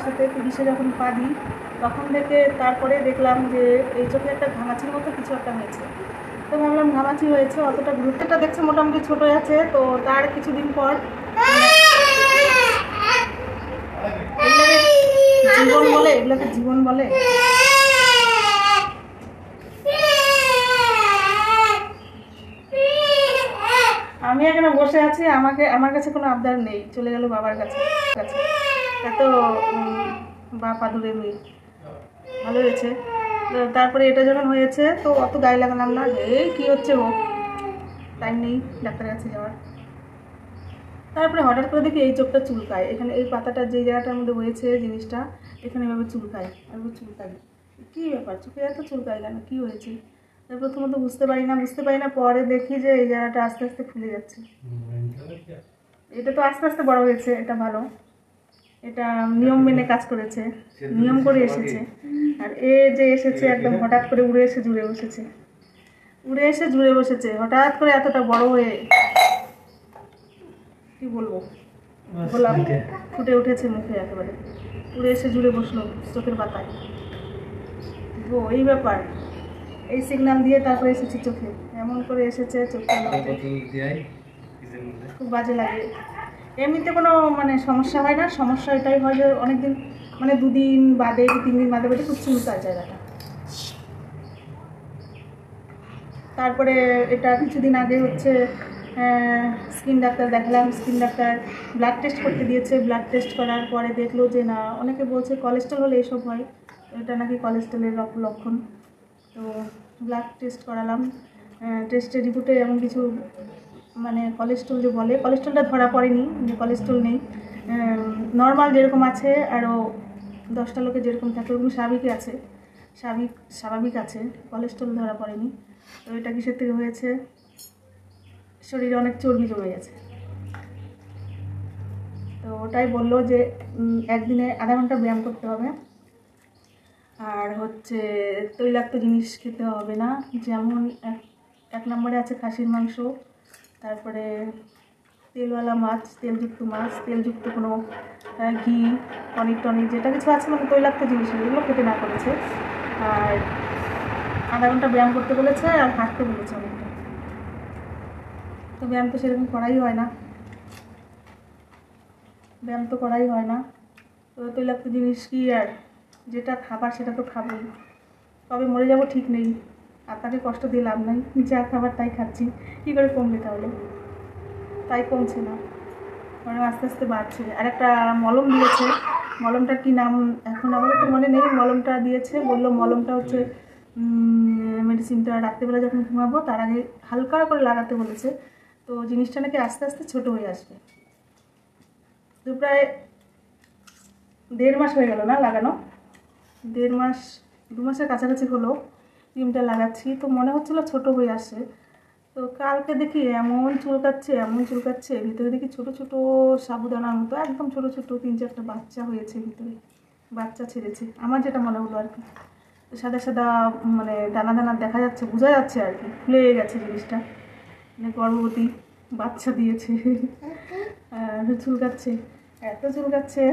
সাথে 30-এ যখন পা দিই তখন থেকে তারপরে দেখলাম যে এই চোখে একটা ঘামাচির মতো কিছু একটা হয়েছে। তো ভাবলাম ঘামাচি হয়েছে, অতটা গুরুত্বটা দেখছে মোটামুটি ছোটোই আছে। তো তার কিছুদিন পর জীবন বলে, এগুলোকে জীবন বলে। আমি এখানে বসে আছি, আমার কাছে কোনো আবদার নেই, চলে গেল বাবার কাছে। এত বাপ আদুরে মেয়ে, ভালো হয়েছে। তারপরে এটা যখন হয়েছে তো অত গায়ে লাগালাম না, এই কী হচ্ছে ও, টাইম নেই ডাক্তারের কাছে যাওয়ার। তারপরে হঠাৎ করে দেখি এই চোখটা চুলকায়, এখানে এই পাতাটা যে জায়গাটার মধ্যে হয়েছে জিনিসটা, এখানে এভাবে চুলকায়, এভাবে চুলকায়। কী ব্যাপার, চোখে এত চুলকায় কেন, কী হয়েছে? প্রথমত বুঝতে পারি না, পরে দেখি যে এই জায়গাটা আস্তে আস্তে ফুলে যাচ্ছে। এটা তো আস্তে আস্তে বড় হয়েছে, এটা ভালো, এটা নিয়ম মেনে কাজ করেছে, নিয়ম করে এসেছে। আর এ যে এসেছে একদম হঠাৎ করে উড়ে এসে জুড়ে বসেছে, হঠাৎ করে এতটা বড় হয়ে, কি বলবো, গোলাপ ফুটে উঠেছে মুখে, একেবারে উড়ে এসে জুড়ে বসলো চোখের পাতায়। ও এই ব্যাপার, এই সিগন্যাল দিয়ে তারপরে এসেছি চোখে, এমন করে এসেছে চোখটা, খুব বাজে লাগে। এমনিতে কোনো মানে সমস্যা হয় না, সমস্যা এটাই হয় যে অনেকদিন মানে 2 দিন বাদে 3 দিন বাদে খুব চুলকায় জায়গাটা। তারপরে এটা কিছুদিন আগে হচ্ছে স্কিন ডাক্তার দেখালাম, স্কিন ডাক্তার ব্লাড টেস্ট করতে দিয়েছে। ব্লাড টেস্ট করার পরে দেখলো যে না, অনেকে বলছে কোলেস্ট্রল হলে এসব হয়, এটা নাকি কোলেস্ট্রলের লক্ষণ। তো ব্লাড টেস্ট করালাম, টেস্টের রিপোর্টে এমন কিছু মানে কোলেস্ট্রল যে বলে, কোলেস্ট্রলটা ধরা পড়েনি, যে কোলেস্ট্রল নেই, নর্মাল যেরকম আছে আরও 10টা লোকে যেরকম থাকে ওরকম স্বাভাবিক আছে, কোলেস্ট্রল ধরা পড়েনি। তো এটা কিসের থেকে হয়েছে, শরীরে অনেক চর্বি জমে গেছে। তো ওটাই বললো যে একদিনে আধা ঘন্টা ব্যায়াম করতে হবে, আর হচ্ছে তৈলাক্ত জিনিস খেতে হবে না, যেমন এক নম্বরে আছে খাসির মাংস, তারপরে তেলওয়ালা মাছ, তেলযুক্ত কোনো ঘি, টনিক যেটা কিছু আছে মানে তৈলাক্ত জিনিস, এগুলো খেতে না করেছে। আর আধা ঘন্টা ব্যায়াম করতে বলেছে, আর হাঁটতে বলেছে অনেকটা। তো ব্যায়াম তো সেরকম করাই হয় না, তো তৈলাক্ত জিনিস কি, আর যেটা খাবার সেটা তো খাবোই, কবে মরে যাবো ঠিক নেই, আর তাকে কষ্ট দিয়ে লাভ নাই, যা খাবার তাই খাচ্ছি, কী করে কমবে তাহলে? তাই কমছে না, মানে আস্তে আস্তে বাড়ছে। আর একটা মলম দিয়েছে, মলমটার কি নাম এখন আমাদের তো মনে নেই, মলমটা দিয়েছে, বললো মলমটা হচ্ছে মেডিসিনটা রাত্রেবেলা যখন ঘুমাবো তার আগে হালকা করে লাগাতে বলেছে। তো জিনিসটা নাকি আস্তে আস্তে ছোটো হয়ে আসবে। তো প্রায় 1.5 মাস হয়ে গেল না লাগানো, 2 মাসের কাছাকাছি হলো ক্রিমটা লাগাচ্ছি, তো মনে হচ্ছিলো ছোটো হয়ে আসে। তো কালকে দেখি এমন চুলকাচ্ছে, ভিতরে দেখি ছোট ছোট সাবুদানার মতো, একদম ছোট 3-4টা বাচ্চা হয়েছে, ভিতরে বাচ্চা ছেড়েছে, আমার যেটা মনে হলো আর কি। তো সাদা মানে দানা দেখা যাচ্ছে, বোঝা যাচ্ছে আর কি, ফুলে গেছে জিনিসটা, মানে গর্ভবতী বাচ্চা দিয়েছে। এত চুলকাচ্ছে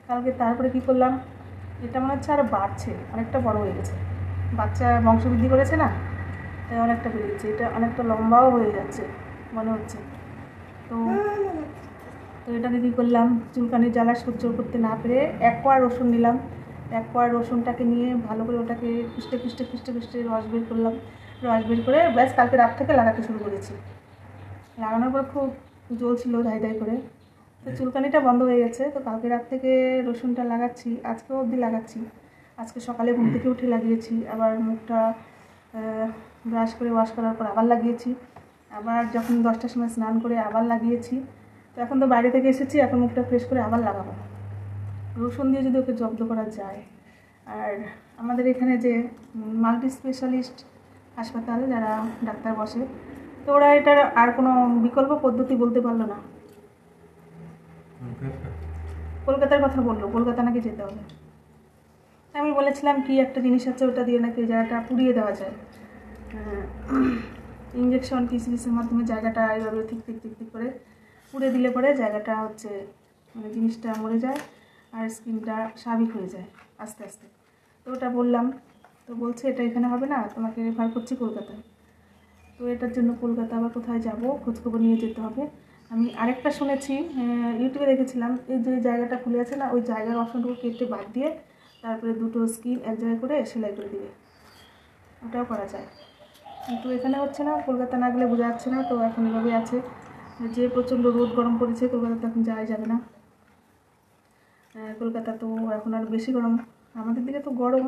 কালকে। তারপরে কি করলাম, এটা মনে হচ্ছে আরও বাড়ছে, অনেকটা বড় হয়ে গেছে, বাচ্চা বংশবৃদ্ধি করেছে না, তাই অনেকটা বেরিয়েছে, এটা অনেকটা লম্বাও হয়ে যাচ্ছে মনে হচ্ছে। তো এটাকে কী করলাম, চুলকানির জ্বালা সহ্য করতে না পেরে 1 কোয়া রসুন নিলাম, 1 কোয়া রসুনটাকে নিয়ে ভালো করে ওটাকে পিষ্টে রস বের করলাম, রস বের করে ব্যাস কালকে রাত থেকে লাগাতে শুরু করেছি। লাগানোর পর খুব জ্বলছিল ধাই করে, তো চুলকানিটা বন্ধ হয়ে গেছে। তো কালকে রাত থেকে রসুনটা লাগাচ্ছি, আজকেও অবধি লাগাচ্ছি। আজকে সকালে ঘুম থেকে উঠে লাগিয়েছি, আবার মুখটা ব্রাশ করে ওয়াশ করার পর আবার লাগিয়েছি, আবার যখন 10টার সময় স্নান করে আবার লাগিয়েছি। তো এখন তো বাইরে থেকে এসেছি, এখন মুখটা ফ্রেশ করে আবার লাগাবো, রসুন দিয়ে যদি ওকে জব্দ করা যায়। আর আমাদের এখানে যে মাল্টি স্পেশালিস্ট হাসপাতাল, যারা ডাক্তার বসে, তো ওরা এটার আর কোনো বিকল্প পদ্ধতি বলতে পারলো না। কলকাতার কথা বললো, কলকাতা নাকি যেতে হবে। আমি বলেছিলাম কি একটা জিনিস আছে, ওটা দিয়ে নাকি জায়গাটা পুড়িয়ে দেওয়া যায়, ইঞ্জেকশন কিসের মাধ্যমে জায়গাটা এইভাবে ঠিক করে পুড়ে দিলে পরে জায়গাটা হচ্ছে মানে জিনিসটা মরে যায়, আর স্কিনটা স্বাভাবিক হয়ে যায় আস্তে আস্তে। তো ওটা বললাম, তো বলছে এটা এখানে হবে না, তোমাকে রেফার করছি কলকাতায়। তো এটার জন্য কলকাতা আবার কোথায় যাব, খোঁজখবর নিয়ে যেতে হবে। আমি আরেকটা শুনেছি, ইউটিউবে দেখেছিলাম, এই যে জায়গাটা খুলে আছে না, ওই জায়গার অপশনটুকু কেটে বাদ দিয়ে তারপরে দুটো স্কিন এক জায়গায় করে সেলাই করে দিবে, ওটাও করা যায়। কিন্তু এখানে হচ্ছে না, কলকাতা না গেলে বোঝা যাচ্ছে না। তো এখন এভাবে আছে যে প্রচণ্ড রোদ গরম পড়েছে, কলকাতাতে এখন যাওয়া যাবে না। কলকাতা তো এখন আর বেশি গরম, আমাদের দিকে তো গরম,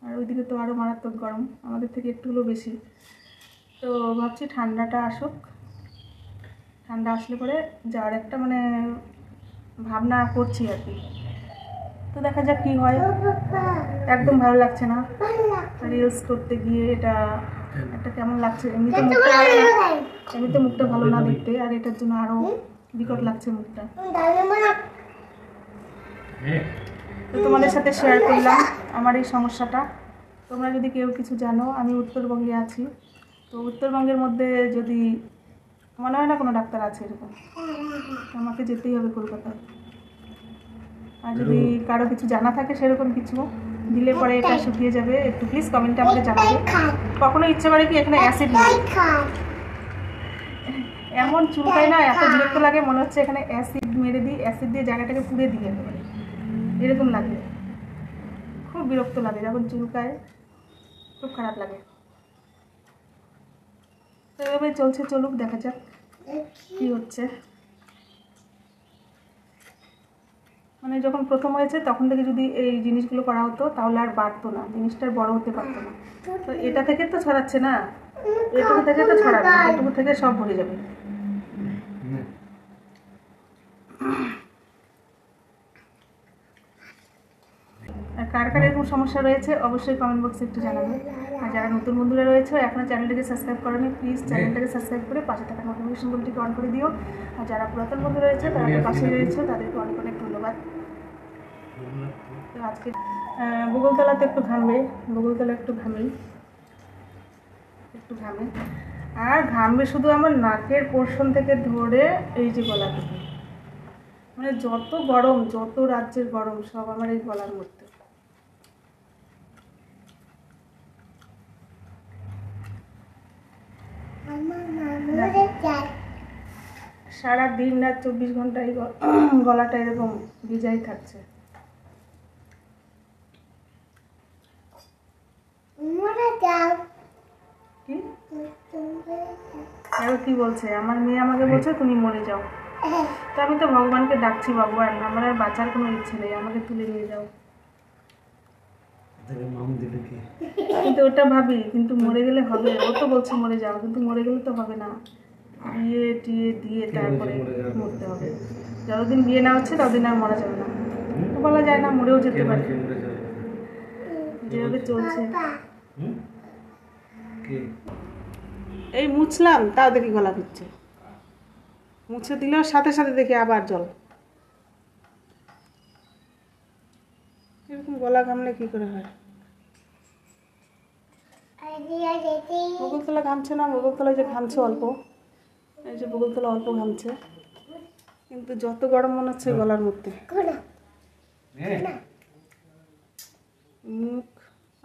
আর ওইদিকে তো আরও মারাত্মক গরম, আমাদের থেকে একটু হলেও বেশি। তো ভাবছি ঠান্ডাটা আসুক, ঠান্ডা আসলে পরে যাওয়ার একটা মানে ভাবনা করছি আর কি। তো দেখা যাক কী হয়। একদম ভালো লাগছে না রিলস করতে গিয়ে, এটা একটা কেমন লাগছে। এমনিতে মুখটা ভালো না দেখতে, আর এটার জন্য আরও বিকট লাগছে মুখটা। তো তোমাদের সাথে শেয়ার করলাম আমার এই সমস্যাটা। তোমরা যদি কেউ কিছু জানো, আমি উত্তরবঙ্গে আছি, তো উত্তরবঙ্গের মধ্যে যদি মনে হয় না কোনো ডাক্তার আছে এরকম, আমাকে যেতেই হবে কলকাতায়। আর যদি কারো কিছু জানা থাকে সেরকম কিছু দিলে পরে এটা শুকিয়ে যাবে, একটু প্লিজ কমেন্টে আমাকে জানাবে। কখনো ইচ্ছে করে কি এখানে অ্যাসিড নেই, এমন চুলকায় না, এত বিরক্ত লাগে, মনে হচ্ছে এখানে অ্যাসিড মেরে দিই, অ্যাসিড দিয়ে জায়গাটাকে পুড়ে দিই একেবারে, এরকম লাগে। খুব বিরক্ত লাগে যখন চুলকায়, খুব খারাপ লাগে। তো এভাবে চলছে, চলুক, দেখা যাক কী হচ্ছে। মানে যখন প্রথম হয়েছে তখন থেকে যদি এই জিনিসগুলো করা হতো তাহলে আর বাড়তো না, জিনিসটার বড় হতে পারতো না। তো এটা থেকে তো ছড়াচ্ছে না, এটুকু থেকে তো ছড়াবে, এটুকু থেকে সব ভরে যাবে। আর কার কার এরকম সমস্যা রয়েছে অবশ্যই কমেন্ট বক্সে একটু জানাবে। আর যারা নতুন বন্ধুরা রয়েছে এখনও চ্যানেলটাকে সাবস্ক্রাইব করেনি, প্লিজ চ্যানেলটাকে সাবস্ক্রাইব করে পাশে থাকা নোটিফিকেশন বেলটিকে অন করে দিও। আর যারা পুরাতন বন্ধু রয়েছে তারা পাশে রয়েছে, তাদেরকে অনেক অনেক ধন্যবাদ। তো আজকে বকুলতলাতে একটু ঘামবে, বকুলতলা একটু ঘামেই, একটু ঘামে। আর ঘামবে শুধু আমার নাকের পোর্শন থেকে ধরে এই যে গলা থেকে, মানে যত গরম, যত রাজ্যের গরম সব আমার এই গলার মধ্যে। সারা দিন রাত 24 ঘন্টা এই গলাটা এরকম ভিজাই থাকছে। কি আরো কি বলছে আমার মেয়ে, আমাকে বলছে তুমি মরে যাও। তো আমি তো ভগবানকে ডাকছি, ভগবান আমার আর বাঁচার কোনো ইচ্ছে নেই, আমাকে তুলে নিয়ে যাও। কিন্তু ওটা ভাবি, কিন্তু মরে গেলে হবে, ও তো বলছে মরে যাও, কিন্তু মরে গেলে তো হবে না, বিয়ে টিয়ে দিয়ে তারপরে মরতে হবে। যতদিন বিয়ে না হচ্ছে ততদিন আর মরা যাবে না, বলা যায় না, মরেও যেতে পারে, যেভাবে চলছে। এই মুছলাম তাও দেখি গলা ভিজছে, মুছে দিলেও সাথে সাথে দেখি আবার জল। এরকম গলা ঘামলে কি করে হয়? বকুলতলা ঘামছে না, বকুলতলায় যে ঘামছে অল্প, এই যে বকুলতলা অল্প ঘামছে, কিন্তু যত গরম মনে হচ্ছে গলার মধ্যে, মুখ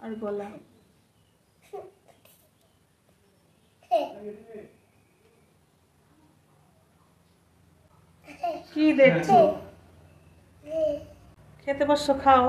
আর গলা। কি দেখছো? খেতে বসছো, খাও।